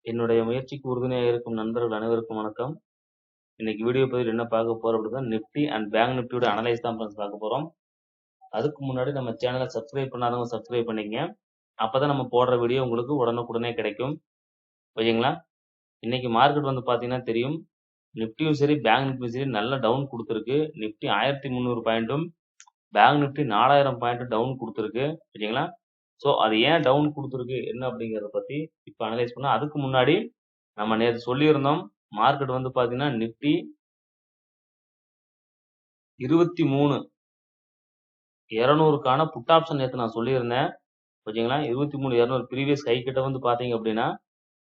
என்னுடைய முயற்சிக்கு உறுதுணையாக இருக்கும் நண்பர்கள் அனைவருக்கும் வணக்கம். இன்னைக்கு வீடியோ பதிவில் என்ன பார்க்க போறோம் அப்படின்னா, நிஃப்டி அண்ட் பேங்க் நிஃப்டியோட அனலைஸ் தான் பார்க்க போறோம். அதுக்கு முன்னாடி நம்ம சேனலை சப்ஸ்கிரைப் பண்ணாதவங்க சப்ஸ்கிரைப் பண்ணிக்கங்க. அப்பதான் நம்ம போடுற வீடியோ உங்களுக்கு உடனுக்குடனே கிடைக்கும். ஓகேங்களா? இன்னைக்கு மார்க்கெட் வந்து பாத்தீங்கன்னா தெரியும், நிஃப்டியும் சரி பேங்க் நிஃப்டியும் சரி நல்ல டவுன் கொடுத்துருக்கு. நிஃப்டி 1300 பாயிண்ட்டும் பேங்க் நிஃப்டி 4000 பாயிண்ட் டவுன் கொடுத்துருக்கு. ஓகேங்களா? ஸோ அது ஏன் டவுன் கொடுத்துருக்கு என்ன அப்படிங்கிறத பத்தி இப்போ அனலைஸ் பண்ணலாம். அதுக்கு முன்னாடி நம்ம நேற்று சொல்லியிருந்தோம், மார்க்கெட் வந்து பாத்தீங்கன்னா நிஃப்டி 23,200க்கான புட் ஆப்ஷன் நேற்று நான் சொல்லியிருந்தேன். ஓகேங்களா? 23,200 ப்ரீவியஸ் ஹை கிட்ட வந்து பாத்தீங்க அப்படின்னா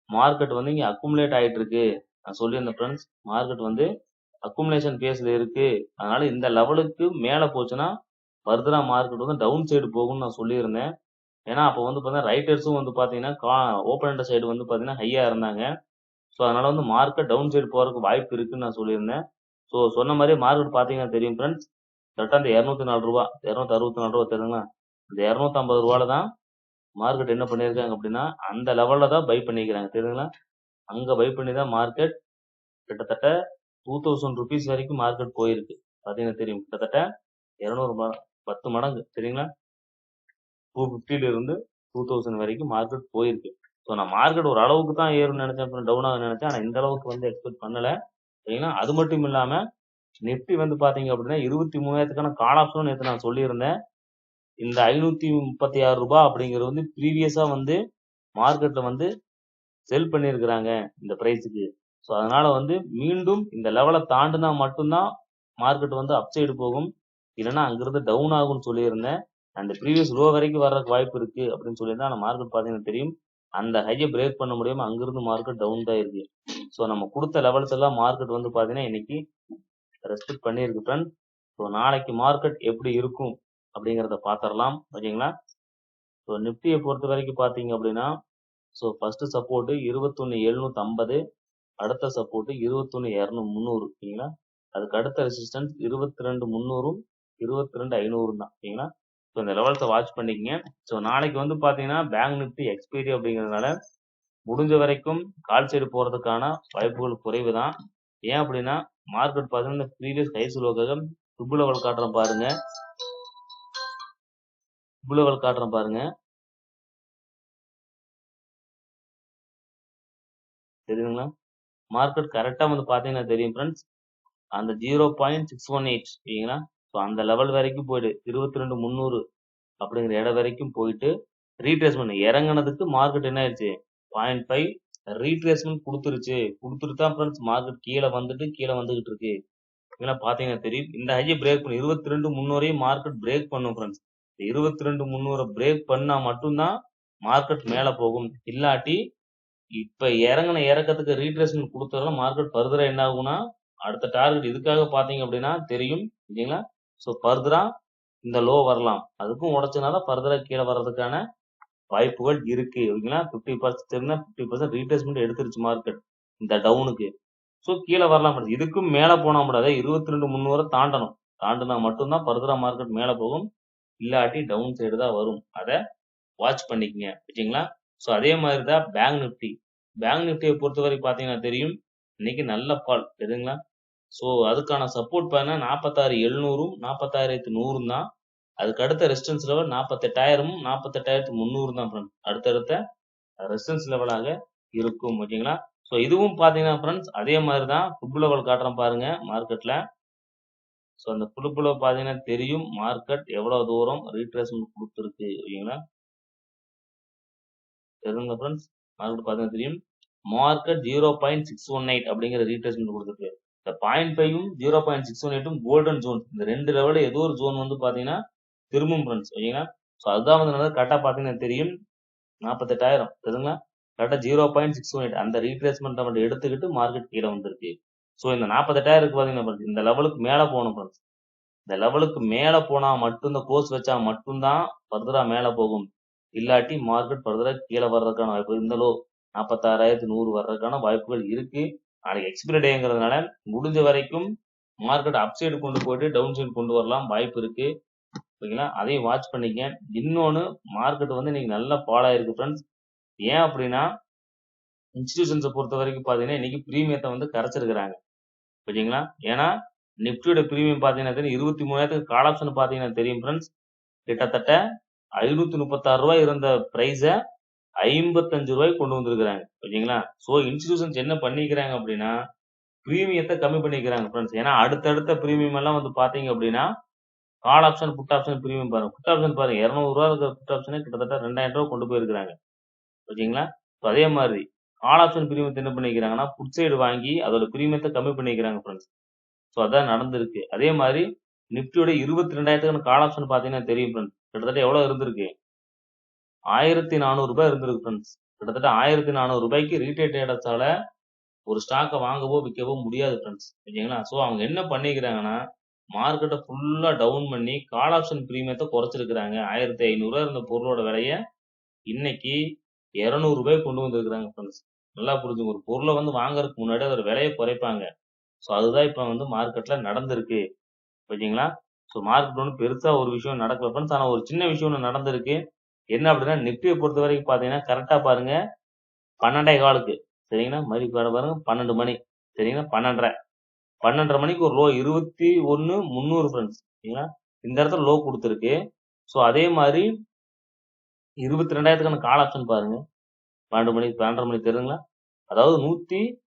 மார்க்கெட் வந்து இங்க அக்குமுலேட் ஆயிட்டு இருக்கு. நான் சொல்லியிருந்தேன் ஃப்ரெண்ட்ஸ், மார்க்கெட் வந்து அக்குமுலேஷன் பேஸ்ல இருக்கு. அதனால இந்த லெவலுக்கு மேல போச்சுன்னா ஃபர்தரா மார்க்கெட் வந்து டவுன் சைடு போகும்னு நான் சொல்லியிருந்தேன். ஏன்னா அப்போ வந்து பாத்தீங்கன்னா ரைட்டர்ஸும் வந்து பாத்தீங்கன்னா ஓப்பன் சைடு வந்து பாத்தீங்கன்னா ஹையா இருந்தாங்க. ஸோ அதனால வந்து மார்க்கெட் டவுன் சைடு போறதுக்கு வாய்ப்பு இருக்குன்னு நான் சொல்லியிருந்தேன். ஸோ சொன்ன மாதிரி மார்க்கெட் பாத்தீங்கன்னா தெரியும் ஃப்ரெண்ட்ஸ், கரெக்டா இந்த 204 ரூபா 264 ரூபா தெரியுங்களா, இந்த 250 ரூபால தான் மார்க்கெட் என்ன பண்ணியிருக்காங்க அப்படின்னா அந்த லெவல்ல தான் பை பண்ணிக்கிறாங்க தெரியுங்களா. அங்க பை பண்ணி தான் மார்க்கெட் கிட்டத்தட்ட 2000 ருபீஸ் வரைக்கும் மார்க்கெட் போயிருக்கு. பாத்தீங்கன்னா தெரியும், கிட்டத்தட்ட 10 மடங்கு தெரியுங்களா. 250 இருந்து 2000 வரைக்கும் மார்க்கெட் போயிருக்கு. ஸோ நான் மார்க்கெட் ஒரு அளவுக்கு தான் ஏறும்னு நினைச்சேன், அப்புறம் டவுன் ஆகும் நினைச்சேன். ஆனா இந்த அளவுக்கு வந்து எக்ஸ்பெக்ட் பண்ணல. சரிங்களா. அது மட்டும் இல்லாம நிஃப்டி வந்து பாத்தீங்க அப்படின்னா 23,000க்கான கால் ஆப்ஷன் நேற்று நான் சொல்லியிருந்தேன். இந்த 536 ரூபாய் அப்படிங்கிறது வந்து ப்ரீவியஸா வந்து மார்க்கெட்ல வந்து செல் பண்ணியிருக்கிறாங்க இந்த பிரைஸுக்கு. ஸோ அதனால வந்து மீண்டும் இந்த லெவலை தாண்டினா மட்டும்தான் மார்க்கெட் வந்து அப்சைடு போகும், இல்லைன்னா அங்கிருந்து டவுன் ஆகும்னு சொல்லியிருந்தேன். அந்த ப்ரீவியஸ் லோ வரைக்கும் வர்றதுக்கு வாய்ப்பு இருக்கு அப்படின்னு சொல்லியிருந்தேன். ஆனால் மார்க்கெட் பார்த்தீங்கன்னா தெரியும், அந்த ஹையை பிரேக் பண்ண முடியாம அங்கிருந்து மார்க்கெட் டவுன் தான் இருக்கு. ஸோ நம்ம கொடுத்த லெவல்ஸ் எல்லாம் மார்க்கெட் வந்து பார்த்தீங்கன்னா இன்னைக்கு ரெஸ்பெக்ட் பண்ணியிருக்கு ஃப்ரெண்ட். ஸோ நாளைக்கு மார்க்கெட் எப்படி இருக்கும் அப்படிங்கிறத பார்த்துடலாம். ஓகேங்களா. ஸோ நிஃப்டியை பொறுத்த வரைக்கும் பார்த்தீங்க அப்படின்னா, ஸோ ஃபர்ஸ்ட் சப்போர்ட் 21,750, அடுத்த சப்போர்ட் 21,300 ஓகேங்களா. அதுக்கு அடுத்த ரெசிஸ்டன்ஸ் 22,300, 22,500 தான் ஓகேங்களா. ஸோ இந்த லெவல்ஸை வாட்ச் பண்ணிக்கங்க. ஸோ நாளைக்கு வந்து பார்த்தீங்கன்னா பேங்க் நிஃப்டி எக்ஸ்பைரி அப்படிங்கிறதுனால முடிஞ்ச வரைக்கும் கால் சைடு போறதுக்கான வாய்ப்புகள் குறைவு தான். ஏன் அப்படின்னா மார்க்கெட் பார்த்தீங்கன்னா ப்ரீவியஸ் ஹை லோக்காக ட்ரிபிள் லெவல் காட்டுறேன் பாருங்க, ட்ரிபிள் லெவல் காட்டுறேன் பாருங்க தெரியுதுங்களா. மார்க்கெட் கரெக்டா வந்து பாத்தீங்கன்னா தெரியும் ஃப்ரெண்ட்ஸ், அந்த 0.618 ஓகேங்களா. ஸோ அந்த லெவல் வரைக்கும் போயிட்டு 22,300 அப்படிங்கிற இடம் வரைக்கும் போயிட்டு ரீட்ரேஸ்மெண்ட் இறங்கினதுக்கு மார்க்கெட் என்ன ஆயிடுச்சு, 0.5 ரீட்ரேஸ்மெண்ட் கொடுத்துட்டு தான் ஃப்ரெண்ட்ஸ் மார்க்கெட் கீழே வந்துகிட்டு இருக்கு. ஓகேங்களா. பாத்தீங்கன்னா தெரியும், இந்த ஹையை பிரேக் பண்ணி 22,300 மார்க்கெட் பிரேக் பண்ணும் ஃப்ரெண்ட்ஸ். 22,300 பிரேக் பண்ணா மட்டும்தான் மார்க்கெட் மேல போகும். இல்லாட்டி இப்ப இறங்கின இறக்கத்துக்கு ரீட்ரேஸ்மெண்ட் கொடுத்ததுனால மார்க்கெட் ஃபர்தரா என்ன ஆகும்னா அடுத்த டார்கெட் இதுக்காக பாத்தீங்க அப்படின்னா தெரியும் இல்லைங்களா. ஸோ ஃபர்தரா இந்த லோ வரலாம், அதுக்கும் உடச்சனால ஃபர்தரா கீழே வர்றதுக்கான வாய்ப்புகள் இருக்கு. ஓகேங்களா. 50% ரீட்ரேஸ்மெண்ட் எடுத்துருச்சு மார்க்கெட் இந்த டவுனுக்கு. ஸோ கீழே வரலாம். இதுக்கும் மேல போனா முடியாது, 22,300 தாண்டினா மட்டும்தான் ஃபர்தரா மார்க்கெட் மேல போகும், இல்லாட்டி டவுன் சைடு தான் வரும். அதை வாட்ச் பண்ணிக்கங்க. ஓகேங்களா. ஸோ அதே மாதிரி தான் பேங்க் நிஃப்டியை பொறுத்தவரை பார்த்தீங்கன்னா தெரியும், இன்னைக்கு நல்ல ஃபால் தெரியுங்களா. ஸோ அதுக்கான சப்போர்ட் பார்த்தீங்கன்னா 46,700, 46,100 தான். அதுக்கு அடுத்த ரெசிஸ்டன்ஸ் லெவல் 48,000, 48,300 தான் ஃப்ரெண்ட்ஸ் அடுத்தடுத்த ரெசிஸ்டன்ஸ் லெவலாக இருக்கும். ஓகேங்களா. ஸோ இதுவும் பார்த்தீங்கன்னா ஃப்ரெண்ட்ஸ் அதே மாதிரி தான் ஃபுட் லெவல் காட்டுறேன் பாருங்க மார்க்கெட்ல. ஸோ அந்த ஃபுட் லெவல் பார்த்தீங்கன்னா தெரியும் மார்க்கெட் எவ்வளவு தூரம் ரீட்ரேஸ்மெண்ட் கொடுத்துருக்கு. ஓகேங்களா. தெரியுங்க ஃப்ரெண்ட்ஸ், மார்க்கெட் பார்த்தீங்கன்னா தெரியும் மார்க்கெட் 0.618 அப்படிங்கிற ரீட்ரேஸ்மெண்ட் கொடுத்துருக்கு. இந்த 0.5ம் 0.618ம் கோல்டன் ஜோன், இந்த ரெண்டு லெவலில் ஏதோ ஒரு ஜோன் வந்து பார்த்தீங்கன்னா திரும்பும் ஃப்ரெண்ட்ஸ். ஓகேங்களா. ஸோ அதுதான் வந்து கரெக்டாக பார்த்தீங்கன்னா தெரியும் 48,000 தெரியுங்களா. கரெக்டாக 0.618 அந்த ரீட்ரேஸ்மெண்ட் மட்டும் எடுத்துக்கிட்டு மார்க்கெட் கீழே வந்திருக்கு. ஸோ இந்த 48,000 பார்த்தீங்கன்னா இந்த லெவலுக்கு மேலே போகணும் ஃப்ரெண்ட்ஸ். இந்த லெவலுக்கு மேலே போனால் மட்டும் இந்த கோர்ஸ் வச்சா மட்டும்தான் ஃபர்தரா மேலே போகும், இல்லாட்டி மார்க்கெட் ஃபர்தரா கீழே வர்றதுக்கான வாய்ப்பு, இந்த லோ 46,100 வர்றதுக்கான வாய்ப்புகள் இருக்கு. நாளைக்கு எக்ஸ்பிரி டேங்கிறதுனால முடிஞ்ச வரைக்கும் மார்க்கெட் அப் சைடு கொண்டு போயிட்டு டவுன் சைடு கொண்டு வரலாம் வாய்ப்பு இருக்கு. ஓகேங்களா. அதையும் வாட்ச் பண்ணிக்க. இன்னொன்னு மார்க்கெட் வந்து இன்னைக்கு நல்லா ஃபால் ஆயிருக்கு ஃப்ரெண்ட்ஸ். ஏன் அப்படின்னா இன்ஸ்டிடியூஷன்ஸை பொறுத்த வரைக்கும் பார்த்தீங்கன்னா இன்னைக்கு பிரீமியத்தை வந்து கரைச்சிருக்கிறாங்க. ஓகேங்களா? ஏன்னா நிப்டியோட பிரீமியம் பார்த்தீங்கன்னா தெரியும் 23,000க்கு கால் ஆப்ஷன் பார்த்தீங்கன்னா தெரியும் ஃப்ரெண்ட்ஸ். கிட்டத்தட்ட ரூ. 536 இருந்த பிரைஸை ரூ. 55 கொண்டு வந்திருக்கிறாங்க. ஓகேங்களா? ஸோ இன்ஸ்டிடியூஷன்ஸ் என்ன பண்ணிக்கிறாங்க அப்படின்னா பிரீமியத்தை கம்மி பண்ணிக்கிறாங்க ஃப்ரெண்ட்ஸ். ஏன்னா அடுத்தடுத்த பிரீமியம் எல்லாம் வந்து பார்த்தீங்க அப்படின்னா call option put option premium பாருங்க. புட் ஆப்ஷன் பாருங்க ரூ. 200 இருக்கிற புட் ஆப்ஷனே கிட்டத்தட்ட ரூ. 2,000 கொண்டு போயிருக்கிறாங்க. ஓகேங்களா? ஸோ அதே மாதிரி கால் ஆப்ஷன் பிரீமியத்தை என்ன பண்ணிக்கிறாங்கன்னா புட் சைடு வாங்கி அதோட பிரீமியத்தை கம்மி பண்ணிக்கிறாங்க ஃப்ரெண்ட்ஸ். ஸோ அதான் நடந்திருக்கு. அதே மாதிரி நிப்டியோட 22,000க்கான கால் ஆப்ஷன் பார்த்தீங்கன்னா தெரியும் ஃப்ரெண்ட்ஸ். கிட்டத்தட்ட எவ்வளோ இருந்திருக்கு? ரூ. 1,400 இருந்திருக்கு ஃப்ரெண்ட்ஸ். கிட்டத்தட்ட ரூ. 1,400 ரீட்டைல் ட்ரேடர்ஸால ஒரு ஸ்டாக்கை வாங்கவோ விற்கவோ முடியாது ஃப்ரெண்ட்ஸ். ஓகேங்களா? ஸோ அவங்க என்ன பண்ணிக்கிறாங்கன்னா மார்க்கெட்டை ஃபுல்லாக டவுன் பண்ணி கால் ஆப்ஷன் பிரீமியத்தை குறைச்சிருக்கிறாங்க. ரூ. 1,500 இருந்த பொருளோட விலையை இன்னைக்கு ரூ. 200 கொண்டு வந்திருக்கிறாங்க ஃப்ரெண்ட்ஸ். நல்லா புரிஞ்சுங்க. ஒரு பொருளை வந்து வாங்குறதுக்கு முன்னாடி அதோட விலையை குறைப்பாங்க. ஸோ அதுதான் இப்போ வந்து மார்க்கெட்ல நடந்திருக்கு. ஓகேங்களா? ஸோ மார்க்கெட் ஒன்றும் பெருசா ஒரு விஷயம் நடக்கல ஃப்ரெண்ட்ஸ். ஆனால் ஒரு சின்ன விஷயம் ஒன்று நடந்திருக்கு. என்ன அப்படின்னா நிப்டியை பொறுத்த வரைக்கும் பார்த்தீங்கன்னா கரெக்டாக பாருங்க 12:15 சரிங்களா? மணி பாருங்க 12 மணி சரிங்களா? 12:30 மணிக்கு ஒரு லோ 21,300 ஃப்ரெண்ட்ஸ். சரிங்களா? இந்த இடத்துல லோ கொடுத்துருக்கு. ஸோ அதே மாதிரி 22,000க்கான கால் ஆப்ஷன் பாருங்க 12:30 மணி தெரியுதுங்களா? அதாவது ரூ.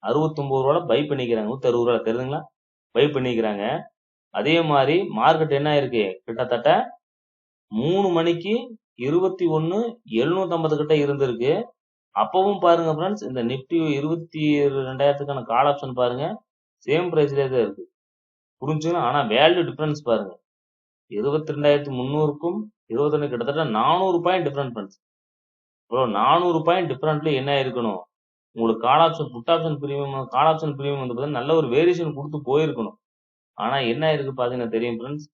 169 பை பண்ணிக்கிறாங்க. ரூ. 160 தெரியுதுங்களா? பை பண்ணிக்கிறாங்க. அதே மாதிரி மார்க்கெட் என்ன ஆயிருக்கு? கிட்டத்தட்ட 3 மணிக்கு 21,750 கிட்ட இருந்திருக்கு. அப்பவும் பாருங்க ஃப்ரெண்ட்ஸ் இந்த நிப்டி 22,000க்கான கால் ஆப்ஷன் பாருங்க சேம் பிரைஸ்லேயே தான் இருக்கு. புரிஞ்சுங்களா? ஆனா வேல்யூ டிஃபரன்ஸ் பாருங்க 22,300க்கும் 21 கிட்டத்தட்ட 400 point difference friends. Bro 400 point டிஃபரன்ட்ல என்ன இருக்கணும்? உங்களுக்கு call option put option premium call option premium வந்து பார்த்தீங்கன்னா நல்ல ஒரு வேரியேஷன் கொடுத்து போயிருக்கணும். ஆனா என்ன இருக்கு பாத்தீங்கன்னா தெரியும் ஃப்ரெண்ட்ஸ்.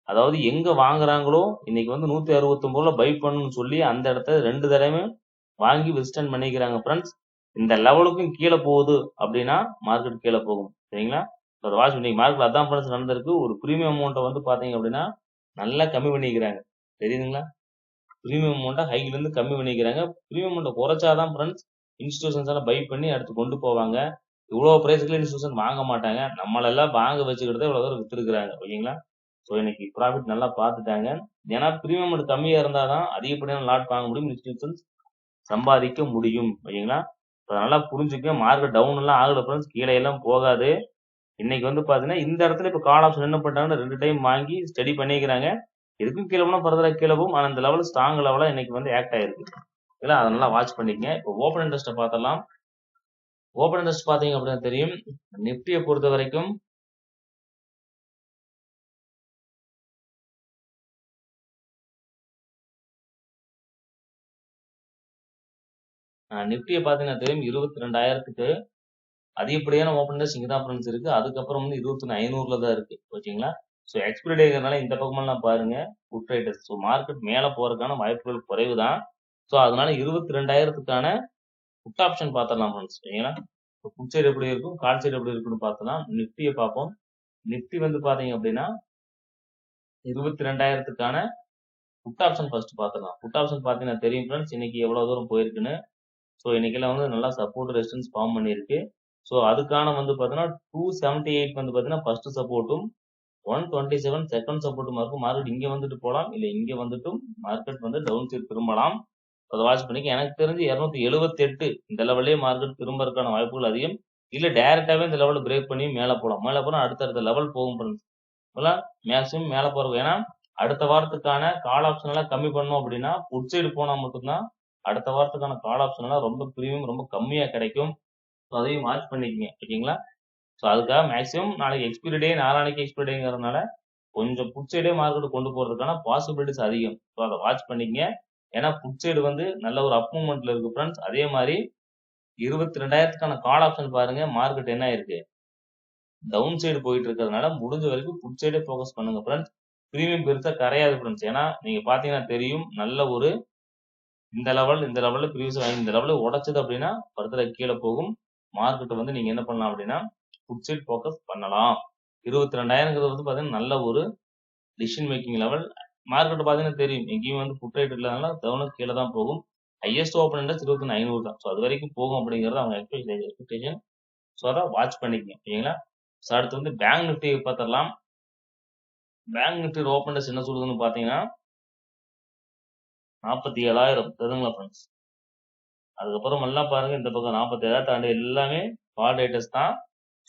அதாவது எங்க வாங்குறாங்களோ இன்னைக்கு வந்து 169 பை பண்ணணும்னு சொல்லி அந்த இடத்த 2 தடவை வாங்கி வெஸ்டர்ன் பண்ணிக்கிறாங்க ஃப்ரெண்ட்ஸ். இந்த லெவலுக்கும் கீழே போகுது அப்படின்னா மார்க்கெட் கீழே போகும். சரிங்களா? அதை வாட்ச் இன்னைக்கு மார்க்கெட் அதான் ஃப்ரெண்ட்ஸ் நடந்திருக்கு. ஒரு பிரீமியம் அமௌண்ட்டை வந்து பாத்தீங்க அப்படின்னா நல்லா கம்மி பண்ணிக்கிறாங்க. தெரியுதுங்களா? பிரீமியம் அமௌண்ட்டை ஹைல இருந்து கம்மி பண்ணிக்கிறாங்க. பிரீமியம் அமௌண்ட்டை குறைச்சாதான் ஃப்ரெண்ட்ஸ் இன்ஸ்டிடியூஷன்ஸ் எல்லாம் பை பண்ணி அடுத்து கொண்டு போவாங்க. இவ்வளவு பிரைஸ்க்கு இன்ஸ்டிடியூஷன் வாங்க மாட்டாங்க. நம்மளெல்லாம் வாங்க வச்சுக்கிட்டு இவ்வளவு தூரம் வித்துருக்காங்க. ஓகேங்களா? ஸோ இன்னைக்கு ப்ராஃபிட் நல்லா பார்த்துட்டாங்க. ஏன்னா பிரீமியம் அமௌண்ட் கம்மியா இருந்தாதான் அதிகப்படியான லாட் வாங்க முடியும், இன்ஸ்டிடியூஷன்ஸ் சம்பாதிக்க முடியும். ஓகேங்களா? நல்லா புரிஞ்சுக்க. மார்க்கெட் டவுன் எல்லாம் ஆகல ஃப்ரெண்ட்ஸ், கீழே எல்லாம் போகாது. இன்னைக்கு வந்து பாத்தீங்கன்னா இந்த இடத்துல இப்ப கால் ஆப்ஷன் என்ன பண்றாங்கன்னா 2 டைம் வாங்கி ஸ்டடி பண்ணிக்கிறாங்க. இதுக்கும் கீழே போனா ஃபர்தரா கீழே போகும். ஆனா இந்த லெவல் ஸ்ட்ராங் லெவலா இன்னைக்கு வந்து ஆக்ட் ஆயிருக்கு. இல்லை அதை நல்லா வாட்ச் பண்ணிக்கங்க. இப்போ ஓப்பன் இன்ட்ரெஸ்ட்டை பார்த்தலாம். ஓப்பன் இன்ட்ரெஸ்ட் பாத்தீங்க அப்படின்னா தெரியும். நிப்டியை பொறுத்த வரைக்கும் நிப்டியை பாத்தீங்கன்னா தெரியும் 22,000க்கு அதிகப்படியான ஓப்பன் இன்ட்ரெஸ்ட் இங்க தான் ஃப்ரெண்ட்ஸ் இருக்கு. அதுக்கப்புறம் வந்து 21,500 தான் இருக்கு. ஓகேங்களா? ஸோ எக்ஸ்பிரி டேங்கிறதுனால இந்த பக்கமெல்லாம் பாருங்க புட் ரைட்டர்ஸ். ஸோ மார்க்கெட் மேலே போறதுக்கான வாய்ப்புகள் குறைவு தான். ஸோ அதனால 22,000க்கான புட் ஆப்ஷன் பார்த்துடலாம் ஃப்ரெண்ட்ஸ். ஓகேங்களா? புட் சைடு எப்படி இருக்கும், கால் சைடு எப்படி இருக்குன்னு பார்த்தலாம். நிப்டியை பார்ப்போம். நிப்டி வந்து பாத்தீங்க அப்படின்னா 22,000க்கான புட் ஆப்ஷன் ஃபர்ஸ்ட் பார்த்துடலாம். புட் ஆப்ஷன் பார்த்தீங்கன்னா தெரியும் ஃப்ரெண்ட்ஸ் இன்னைக்கு எவ்வளவு தூரம் போயிருக்குன்னு. ஸோ இன்னைக்கெல்லாம் வந்து நல்லா சப்போர்ட் ரெசிஸ்டன்ஸ் ஃபார்ம் பண்ணியிருக்கு. ஸோ அதுக்கான வந்து பார்த்தீங்கன்னா 278 வந்து பார்த்தீங்கன்னா ஃபர்ஸ்ட் சப்போர்ட்டும் 127 செகண்ட் சப்போர்ட்டும் இருக்கும். மார்க்கெட் இங்க வந்துட்டு போகலாம், இல்லை இங்க வந்துட்டும் மார்க்கெட் வந்து டவுன் சைட் திரும்பலாம். அதை வாட்ச் பண்ணிக்க. எனக்கு தெரிஞ்சு 278 இந்த லெவல்லே மார்க்கெட் திரும்பறதுக்கான வாய்ப்புகள் அதிகம். இல்லை டைரக்டாவே இந்த லெவலில் பிரேக் பண்ணி மேலே போகலாம். மேலே போனால் அடுத்தடுத்த லெவல் போகும் ஃப்ரெண்ட்ஸ். மேக்ஸிமம் மேலே போறது. ஏன்னா அடுத்த வாரத்துக்கான கால் ஆப்ஷன் எல்லாம் கம்மி பண்ணோம் அப்படின்னா புட் சைடு போனா மட்டும்தான் அடுத்த வாரத்துக்கான கால் ஆப்ஷன் எல்லாம் ரொம்ப பிரீமியம் ரொம்ப கம்மியா கிடைக்கும். அதையும் வாட்ச் பண்ணிக்கங்க. ஓகேங்களா? ஸோ அதுக்காக மேக்ஸிமம் நாளைக்கு எக்ஸ்பிரி டே, நாளானைக்கு எக்ஸ்பிரி டேங்கிறதுனால கொஞ்சம் புட் சைடே மார்க்கெட் கொண்டு போறதுக்கான பாசிபிலிட்டிஸ் அதிகம். ஸோ அதை வாட்ச் பண்ணிக்கங்க. ஏன்னா புட் சைடு வந்து நல்ல ஒரு அப் மூவ்மெண்ட்ல இருக்கு ஃப்ரெண்ட்ஸ். அதே மாதிரி 22,000க்கான கால் ஆப்ஷன் பாருங்க மார்க்கெட் என்ன இருக்கு டவுன் சைடு போயிட்டு இருக்கிறதுனால முடிஞ்ச வரைக்கும் புட் சைடே ஃபோக்கஸ் பண்ணுங்க ஃப்ரெண்ட்ஸ். பிரீமியம் பெருசா கரையாது ஃப்ரெண்ட்ஸ். ஏன்னா நீங்க பாத்தீங்கன்னா தெரியும் நல்ல ஒரு இந்த லெவல்ல ப்ரீவியஸ் வாங்கி இந்த லெவலில் உடைச்சது அப்படின்னா ஃபர்தரா கீழே போகும். மார்க்கெட் வந்து நீங்க என்ன பண்ணலாம் அப்படின்னா புட் சைட் ஃபோக்கஸ் பண்ணலாம். 22,000 வந்து பாத்தீங்கன்னா நல்ல ஒரு டிசிஷன் மேக்கிங் லெவல். மார்க்கெட் பாத்தீங்கன்னா தெரியும் எங்கேயும் வந்து புட் ரேட் இல்லாதனால டவுனுக்கு கீழே தான் போகும். ஹையஸ்ட் ஓப்பன் இன்ட்ரெஸ்ட் 21,500 தான். ஸோ அது வரைக்கும் போகும் அப்படிங்கிறது அவங்க எக்ஸ்பெக்டேஷன். ஸோ அதை வாட்ச் பண்ணிக்கங்க. ஓகேங்களா? ஸோ அடுத்து வந்து பேங்க் நிஃப்டி பார்த்துடலாம். பேங்க் நிஃப்டி ஓப்பன் இன்ட்ரெஸ்ட் என்ன சொல்லுதுன்னு பார்த்தீங்கன்னா 47,000 தெரியுங்களா ஃப்ரெண்ட்ஸ்? அதுக்கப்புறம் எல்லாம் பாருங்க இந்த பக்கம் 47,000 தாண்டி எல்லாமே ஃபால் ரேட்டர்ஸ் தான்.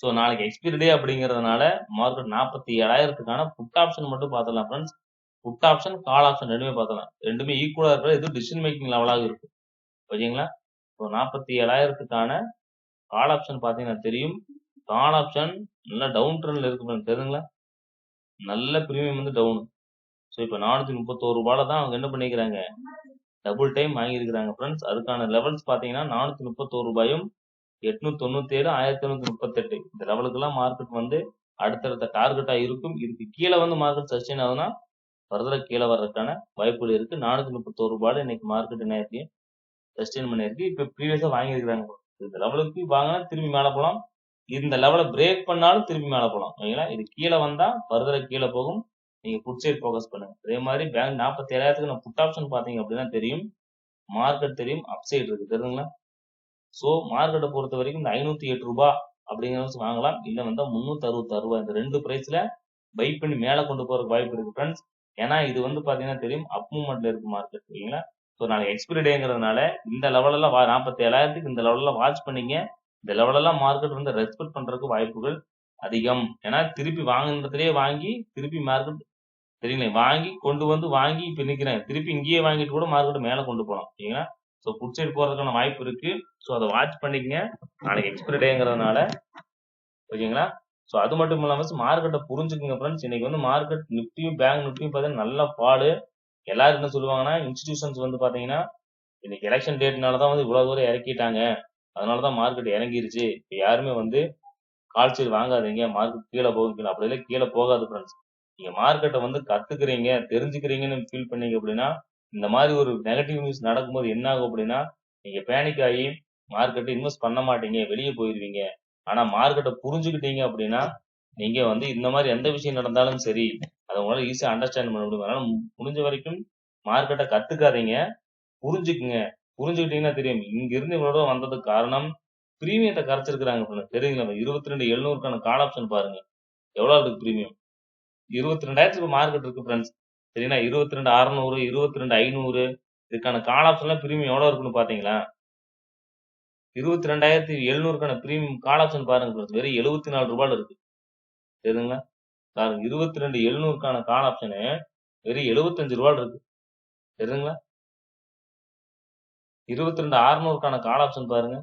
ஸோ நாளைக்கு எக்ஸ்பிரி டே அப்படிங்கிறதுனால மார்க்கெட் 47,000க்கான புட் ஆப்ஷன் மட்டும் பார்த்துடலாம் friends. Put option call option ரெண்டுமே பார்த்துலாம். ரெண்டுமே ஈக்குவலா இருக்கிற இது டிசிஷன் மேக்கிங் லெவலாக இருக்கு. ஓகேங்களா? ஸோ 47,000க்கான கால் ஆப்ஷன் பார்த்தீங்கன்னா தெரியும். கால் ஆப்ஷன் நல்லா டவுன் ட்ரெண்ட்ல இருக்கு தெரியுங்களா? நல்ல பிரீமியம் வந்து டவுன். ஸோ இப்போ 431 ரூபாயில தான் அவங்க என்ன பண்ணிக்கிறாங்க, டபுள் டைம் வாங்கியிருக்கிறாங்க ஃப்ரெண்ட்ஸ். அதுக்கான லெவல்ஸ் பார்த்தீங்கன்னா 431 ரூபாயும் 897 1138 இந்த லெவலுக்குலாம் மார்க்கெட் வந்து அடுத்தடுத்த டார்கெட்டா இருக்கும். இதுக்கு கீழே வந்து மார்க்கெட் சஸ்டெயின் ஆகுதுன்னா ஃபர்தரா கீழே வர்றதுக்கான வாய்ப்புகள் இருக்கு. 431 ரூபாயில இன்னைக்கு மார்க்கெட் என்ன இருக்கு, சஸ்டெயின் பண்ணியிருக்கு. இப்போ ப்ரீவியஸா வாங்கியிருக்கிறாங்க. இந்த லெவலுக்கு வாங்கினா திரும்பி மேலே போகலாம். இந்த லெவலை பிரேக் பண்ணாலும் திரும்பி மேலே போகலாம். ஓகேங்களா? இது கீழே வந்தா ஃபர்தரா கீழே போகும். நீங்க புட் சைட் ஃபோக்கஸ் பண்ணுங்க. அதே மாதிரி பேங்க் 47,000க்கு நான் புட் ஆப்ஷன் பாத்தீங்க அப்படின்னா தெரியும், மார்க்கெட் தெரியும், அப்சைட் இருக்கு தெரியுங்களா? சோ மார்க்கெட்டை பொறுத்த வரைக்கும் இந்த 508 ரூபாய் அப்படிங்கிறத வாங்கலாம். இல்ல வந்தா 366 ரூபாய் இந்த ரெண்டு பிரைஸ்ல பை பண்ணி மேல கொண்டு போறதுக்கு வாய்ப்பு இருக்கு ஃப்ரெண்ட்ஸ். ஏன்னா இது வந்து பாத்தீங்கன்னா தெரியும் அப் மூவ்மெண்ட்ல இருக்கு மார்க்கெட். ஓகேங்களா? ஸோ நாளைக்கு எக்ஸ்பிரி டேங்கிறதுனால இந்த லெவலெல்லாம் 47,000க்கு இந்த லெவலெல்லாம் வாட்ச் பண்ணீங்க. இந்த லெவலெல்லாம் மார்க்கெட் வந்து ரெஸ்பெக்ட் பண்றதுக்கு வாய்ப்புகள் அதிகம். ஏன்னா திருப்பி வாங்குறதுலயே வாங்கி திருப்பி மார்க்கெட் சரிங்களா வாங்கி கொண்டு வந்து வாங்கி இப்ப நிக்கிறேன். திருப்பி இங்கேயே வாங்கிட்டு கூட மார்க்கெட் மேல கொண்டு போகலாம். ஓகேங்களா? ஸோ புட் சைடு போறதுக்கான வாய்ப்பு இருக்கு. ஸோ அதை வாட்ச் பண்ணிக்கங்க. நாளைக்கு எக்ஸ்பிரி டேங்கிறதுனால. ஓகேங்களா? ஸோ அது மட்டும் இல்லாம மார்க்கெட்டை புரிஞ்சுக்குங்க ஃப்ரெண்ட்ஸ். இன்னைக்கு வந்து மார்க்கெட் நிஃப்டியும் பேங்க் நிஃப்டியும் பார்த்தீங்கன்னா நல்ல ஃபாலு. எல்லாரும் என்ன சொல்லுவாங்கன்னா இன்ஸ்டிடியூஷன்ஸ் வந்து பாத்தீங்கன்னா இன்னைக்கு எலெக்ஷன் டேட்னாலதான் வந்து இவ்வளவு தூரம் இறக்கிட்டாங்க, அதனாலதான் மார்க்கெட் இறங்கிருச்சு, இப்ப யாருமே வந்து கால் சைடு வாங்காதீங்க, மார்க்கெட் கீழே போகுது அப்படி இல்லை, கீழே போகாது ஃப்ரெண்ட்ஸ். நீங்க மார்க்கெட்டை வந்து கத்துக்கிறீங்க தெரிஞ்சுக்கிறீங்கன்னு ஃபீல் பண்ணீங்க அப்படின்னா இந்த மாதிரி ஒரு நெகட்டிவ் நியூஸ் நடக்கும்போது என்ன ஆகும் அப்படின்னா நீங்க பேனிக் ஆகி மார்க்கெட்டை இன்வெஸ்ட் பண்ண மாட்டீங்க, வெளியே போயிருவீங்க. ஆனா மார்க்கெட்டை புரிஞ்சுக்கிட்டீங்க அப்படின்னா நீங்க வந்து இந்த மாதிரி எந்த விஷயம் நடந்தாலும் சரி அதை உங்களால ஈஸியா அண்டர்ஸ்டாண்ட் பண்ண முடியும். அதனால முடிஞ்ச வரைக்கும் மார்க்கெட்டை கத்துக்காதீங்க, புரிஞ்சுக்குங்க. புரிஞ்சுக்கிட்டீங்கன்னா தெரியும் இங்க இருந்து இவ்வளவு வந்ததுக்கு காரணம் பிரீமியத்தை கரைச்சிருக்கிறாங்க தெரியுங்களா? 22,700க்கான கால் ஆப்ஷன் பாருங்க எவ்வளவு இருக்கு பிரீமியம். 22,000 மார்க்கெட் இருக்கு ஃப்ரெண்ட்ஸ். சரிங்களா? 22,600 22,500 இதுக்கான கால் ஆப்ஷன்லாம் பிரீமியம் எவ்வளவு இருக்குன்னு பாத்தீங்களா? 22,700க்கான பிரீமியம் கால் ஆப்ஷன் பாருங்க ஃப்ரெண்ட்ஸ், வெறும் 74 ரூபாயில இருக்கு. சரிங்களா? பாருங்க 22,700க்கான கால் ஆப்ஷனு வெறும் 75 ரூபாயில இருக்கு. சரிங்களா? 22,600க்கான கால் ஆப்ஷன் பாருங்க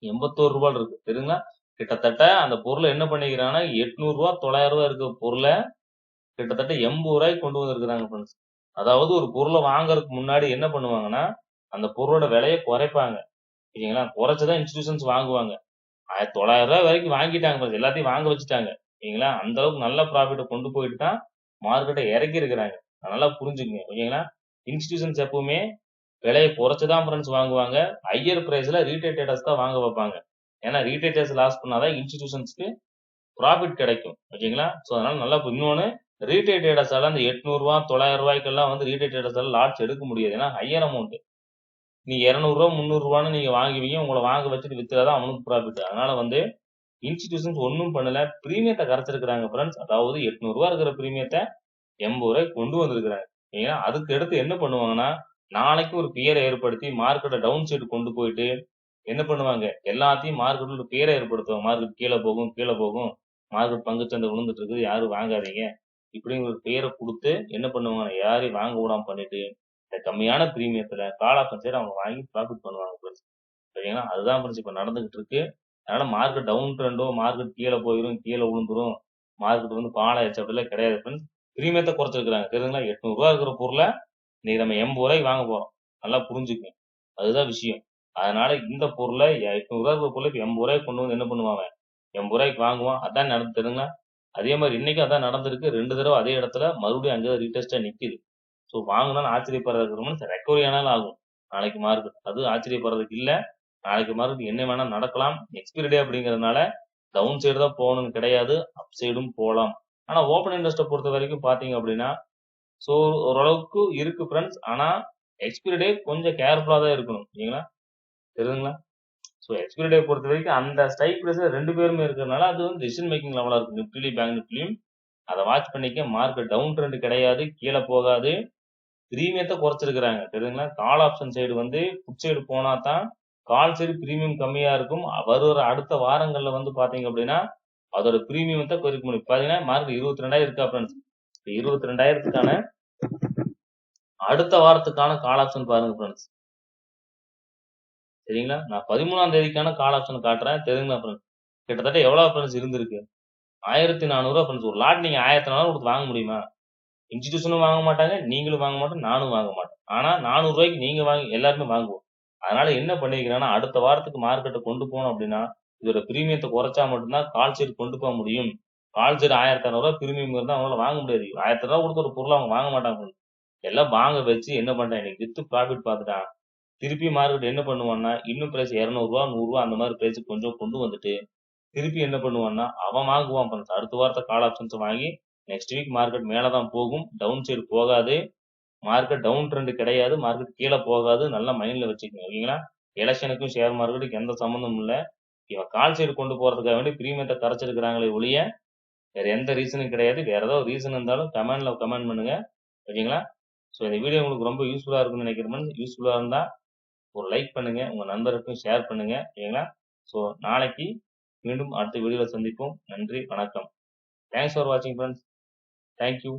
81 ரூபாயில இருக்கு. சரிங்களா? கிட்டத்தட்ட அந்த பொருளை என்ன பண்ணிக்கிறாங்கன்னா 800 ரூபாய் 900 ரூபாய் இருக்க பொருளை கிட்டத்தட்ட 80 ரூபாய்க்கு கொண்டு வந்திருக்கிறாங்க ஃப்ரெண்ட்ஸ். அதாவது ஒரு பொருளை வாங்குறதுக்கு முன்னாடி என்ன பண்ணுவாங்கன்னா அந்த பொருளோட விலையை குறைப்பாங்க. ஓகேங்களா? குறைச்சுதான் இன்ஸ்டிடியூஷன்ஸ் வாங்குவாங்க. 900 ரூபாய் வரைக்கும் வாங்கிட்டாங்க ஃப்ரெண்ட்ஸ், எல்லாத்தையும் வாங்க வச்சுட்டாங்க. ஓகேங்களா? அந்த அளவுக்கு நல்ல ப்ராஃபிட்டை கொண்டு போயிட்டு தான் மார்க்கெட்டை இறக்கி இருக்கிறாங்க. நல்லா புரிஞ்சுக்குங்க. ஓகேங்களா? இன்ஸ்டிடியூஷன்ஸ் எப்பவுமே விலையை குறைச்சுதான் ஃப்ரெண்ட்ஸ் வாங்குவாங்க. ஹையர் பிரைஸ்ல ரீட்டைல் ட்ரேடர்ஸ் தான் வாங்க வைப்பாங்க. ஏன்னா ரீட்டைல் ட்ரேடர்ஸ் லாஸ் பண்ணாதான் இன்ஸ்டிடியூஷன்ஸ்க்கு ப்ராஃபிட் கிடைக்கும். ஓகேங்களா? ஸோ அதனால நல்லா இன்னொன்னு ரீட்டைல் ட்ரேடர்ஸால அந்த 800 ரூபாய் 900 ரூபாய்க்கெல்லாம் வந்து ரீட்டைல் ட்ரேடர்ஸால லாட்ஸ் எடுக்க முடியாது. ஏன்னா ஹையர் அமௌண்ட். நீங்க 200 ரூபாய் 300 ரூபான்னு நீங்க வாங்குவீங்க, உங்களை வாங்க வச்சுட்டு வித்துறாதான் அவனுக்கு ப்ராஃபிட். அதனால வந்து இன்ஸ்டிடியூஷன்ஸ் ஒன்னும் பண்ணல, பிரீமியத்தை கரைச்சிருக்கிறாங்க ஃப்ரெண்ட்ஸ். அதாவது 800 ரூபாய் இருக்கிற பிரீமியத்தை 80 ரூபாய்க்கு கொண்டு வந்திருக்கிறாங்க. ஏன்னா அதுக்கு அடுத்து என்ன பண்ணுவாங்கன்னா நாளைக்கு ஒரு பியரை ஏற்படுத்தி மார்க்கெட்டை டவுன் சைடு கொண்டு போயிட்டு என்ன பண்ணுவாங்க, எல்லாத்தையும் மார்க்கெட்ல ஒரு பியரை ஏற்படுத்துவாங்க. மார்க்கெட் கீழே போகும் கீழே போகும், மார்க்கெட் பங்குச்சந்தை விழுந்துட்டு இருக்குது, யாரும் வாங்காதீங்க இப்படிங்கிற ஒரு பேரை கொடுத்து என்ன பண்ணுவாங்க, யாரையும் வாங்க விடாம பண்ணிட்டு இந்த கம்மியான பிரீமியத்துல கால் ஆப்ஷன் சைடு அவங்க வாங்கி ப்ராஃபிட் பண்ணுவாங்க ஃப்ரெண்ட்ஸ். சரிங்களா? அதுதான் ஃப்ரெண்ட்ஸ் இப்ப நடந்துகிட்டு இருக்கு. அதனால மார்க்கெட் டவுன் ட்ரெண்டோ மார்க்கெட் கீழே போயிடும் கீழே விழுந்துரும் மார்க்கெட் வந்து பாலாயிடுச்சு அப்படிலாம் கிடையாது ஃப்ரெண்ட்ஸ். பிரீமியத்தை குறைச்சிருக்காங்க. தெரியுங்களா? 800 ரூபாய் இருக்கிற பொருளை இன்னைக்கு நம்ம 80 ரூபாய்க்கு வாங்க போறோம். நல்லா புரிஞ்சுக்கங்க. அதுதான் விஷயம். அதனால இந்த பொருளை 800 ரூபாய் இருக்கிற பொருளை இப்ப 80 ரூபாய்க்கு கொண்டு வந்து என்ன பண்ணுவாங்க, 80 ரூபாய்க்கு வாங்குவான். அதான் நடந்துருங்க. அதே மாதிரி இன்னைக்கு அதான் நடந்திருக்கு. 2 தடவை அதே இடத்துல மறுபடியும் அங்கே ரீடெஸ்டா நிக்குது. ஸோ வாங்கினாலும் ஆச்சரியப்படுறதுக்கு ரெக்கவரி ஆனாலும் ஆகும் நாளைக்கு மார்க்கெட். அது ஆச்சரியப்படுறதுக்கு இல்ல. நாளைக்கு மார்க்கெட் என்ன வேணா நடக்கலாம். எக்ஸ்பிரி டே அப்படிங்கறதுனால டவுன் சைடு தான் போகணும்னு கிடையாது, அப் சைடும் போகலாம். ஆனா ஓப்பன் இன்ட்ரெஸ்ட்டை பொறுத்த வரைக்கும் பாத்தீங்க அப்படின்னா சோ ஓரளவுக்கு இருக்கு ஃப்ரெண்ட்ஸ். ஆனா எக்ஸ்பிரி டே கொஞ்சம் கேர்ஃபுல்லா தான் இருக்கணும். சரிங்களா? தெரியுதுங்களா? ஸோ எக்ஸ்பிரி டே பொறுத்த வரைக்கும் அந்த ஸ்ட்ரைக் பிரைஸ்ல 2 பேருமே இருக்கிறனால அது வந்து டிசிஷன் மேக்கிங் லெவலா இருக்கும். நிஃப்டிலயும் பேங்க் நிஃப்டிலயும் அதை வாட்ச் பண்ணிக்க. மார்க்கெட் டவுன் ட்ரெண்ட் கிடையாது, கீழே போகாது. பிரீமியத்தை குறைச்சிருக்கிறாங்க. தெரியுதுங்களா? கால் ஆப்ஷன் சைடு வந்து புட் சைடு போனா தான் கால் சைடு பிரீமியம் கம்மியா இருக்கும். வருகிற அடுத்த வாரங்கள்ல வந்து பாத்தீங்க அப்படின்னா அதோட பிரீமியத்தை குறைக்க முடியும். பாத்தீங்கன்னா மார்க்கெட் 22,000 இருக்கா ஃப்ரெண்ட்ஸ்? 22,000க்கான அடுத்த வாரத்துக்கான கால் ஆப்ஷன் பாருங்க ஃப்ரெண்ட்ஸ். சரிங்களா? நான் 13ஆம் தேதிக்கான கால் ஆப்ஷன் காட்டுறேன். தெரியுங்களா ஃப்ரெண்ட்ஸ்? கிட்டத்தட்ட எவ்வளவு ஃப்ரெண்ட்ஸ் இருந்திருக்கு? 1400 ஃப்ரெண்ட்ஸ். ஒரு லாட் நீங்க 1400 கொடுத்து வாங்க முடியுமா? இன்ஸ்டிடியூஷனும் வாங்க மாட்டாங்க, நீங்களும் வாங்க மாட்டோம், நானும் வாங்க மாட்டேன். ஆனா 400 ரூபாய்க்கு நீங்க வாங்கி எல்லாருமே வாங்குவோம். அதனால என்ன பண்ணிருக்கிறேன்னா அடுத்த வாரத்துக்கு மார்க்கெட்டை கொண்டு போனோம் அப்படின்னா இதோட பிரீமியத்தை குறைச்சா மட்டும்தான் கால் சைடு கொண்டு போக முடியும். கால் சைடு 1600 ரூபாய் பிரீமியம் இருந்தா அவங்களால வாங்க முடியாது. 1000 ரூபாய் கொடுத்த ஒரு பொருளை அவங்க வாங்க மாட்டாங்க. எல்லாம் வாங்க வச்சு என்ன பண்றேன், இன்னைக்கு வித்து ப்ராஃபிட் பார்த்துட்டான். திருப்பி மார்க்கெட் என்ன பண்ணுவான்னா இன்னும் பிரைஸ் 200 ரூபா 100 ரூபா அந்த மாதிரி பிரைஸ் கொஞ்சம் கொண்டு வந்துட்டு திருப்பி என்ன பண்ணுவான்னா அவன் வாங்குவான் ஃப்ரெண்ட்ஸ். அடுத்த வாரத்தை கால் ஆப்ஷன்ஸ் வாங்கி நெக்ஸ்ட் வீக் மார்க்கெட் மேல தான் போகும், டவுன் சைடு போகாது. மார்க்கெட் டவுன் ட்ரெண்ட் கிடையாது, மார்க்கெட் கீழே போகாது. நல்லா மைண்ட்ல வச்சுக்கோங்க. ஓகேங்களா? எலெக்ஷனுக்கும் ஷேர் மார்க்கெட்டுக்கு எந்த சம்மந்தமும் இல்லை. இவன் கால் சைடு கொண்டு போறதுக்காக வேண்டி பிரீமியத்தை கரைச்சிருக்கிறாங்களே ஒழிய வேற எந்த ரீசனும் கிடையாது. வேற ஏதாவது ரீசன் இருந்தாலும் கமெண்ட் பண்ணுங்க. ஓகேங்களா? ஸோ இந்த வீடியோ உங்களுக்கு ரொம்ப யூஸ்ஃபுல்லா இருக்கும்னு நினைக்கிறேன். யூஸ்ஃபுல்லா இருந்தா ஒரு லைக் பண்ணுங்க, உங்க நண்பருக்கும் ஷேர் பண்ணுங்க. ஓகேங்களா? ஸோ நாளைக்கு மீண்டும் அடுத்த வீடியோல சந்திப்போம். நன்றி, வணக்கம். தேங்க்ஸ் ஃபார் வாட்சிங் ஃப்ரெண்ட்ஸ். தேங்க்யூ.